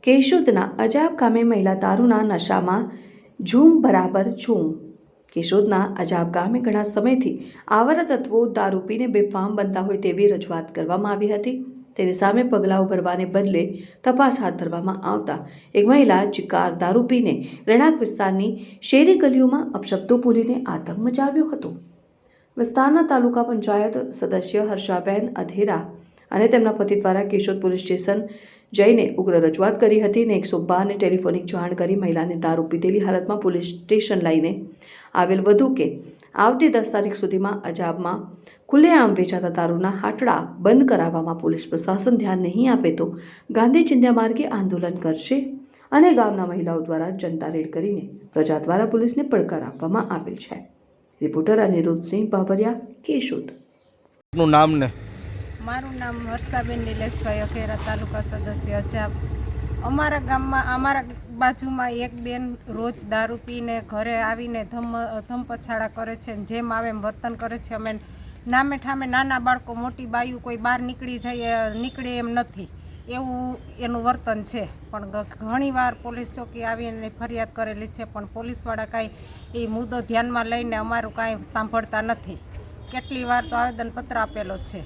કેશોદના અજાબ ગામે મહિલા દારૂના નશામાં ઝૂમ બરાબર ઝૂમ. કેશોદના અજાબ ગામે ઘણા સમયથી આવારા તત્વો દારૂ પીને બેફામ બનતા હોય તેવી રજૂઆત કરવામાં આવી હતી. તેની સામે પગલાં ભરવાને બદલે તપાસ હાથ ધરવામાં આવતા એક મહિલા ચિકાર દારૂ પીને રહેણાંક વિસ્તારની શેરી ગલીઓમાં અપશબ્દો બોલીને આતંક મચાવ્યો હતો. વિસ્તારના તાલુકા પંચાયત સદસ્ય હર્ષાબેન અધેરા અને તેમના પતિ દ્વારા કેશોદ પોલીસ સ્ટેશન જઈને ઉગ્ર રજૂઆત કરી હતી અને 112ને ટેલિફોનિક જાણ કરી મહિલાને દારૂ પીધેલી હાલતમાં પોલીસ સ્ટેશન લઈને આવેલ વધુ કે આવતી 10 તારીખ સુધીમાં અજાબમાં ખુલ્લેઆમ વેચાતા દારૂના હાટડા બંધ કરાવવામાં પોલીસ પ્રશાસન ધ્યાન નહીં આપે તો ગાંધી ચિંધ્યા માર્ગે આંદોલન કરશે અને ગામના મહિલાઓ દ્વારા જનતા રેડ કરીને પ્રજા દ્વારા પોલીસને પડકાર આપવામાં આવેલ છે. રિપોર્ટર અનિરુદ્ધસિંહ બાબરિયા, કેશોદ. આપનું નામ ને? મારું નામ હર્ષાબેન નિલેશભાઈ અખેરા, તાલુકા સદસ્ય અજાબ. અમારા ગામમાં અમારા બાજુમાં એક બેન રોજ દારૂ પીને ઘરે આવીને ધમપછાડા કરે છે, જેમ આવે એમ વર્તન કરે છે. અમે નામે ઠામે નાના બાળકો, મોટી બાયું કોઈ બહાર નીકળે એમ નથી, એવું એનું વર્તન છે. પણ ઘણીવાર પોલીસ ચોકી આવીને ફરિયાદ કરેલી છે, પણ પોલીસવાળા કાંઈ એ મુદ્દો ધ્યાનમાં લઈને અમારું કાંઈ સાંભળતા નથી. કેટલી વાર તો આવેદનપત્ર આપેલો છે.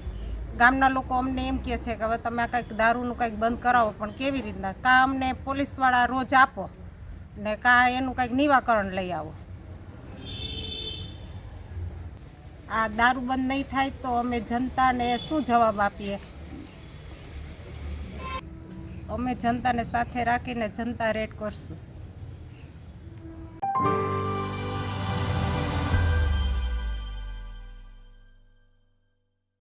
ગામના લોકો અમને એમ કહે છે કે હવે તમે આ કંઈક દારૂનું કંઈક બંધ કરાવો, પણ કેવી રીતના? કાં અમને પોલીસવાળા રોજ આપો ને કાં એનું કંઈક નિવાકરણ લઈ આવો. આ દારૂ બંધ નહીં થાય તો અમે જનતાને શું જવાબ આપીએ? અમે જનતાને સાથે રાખીને જનતા રેડ કરશું.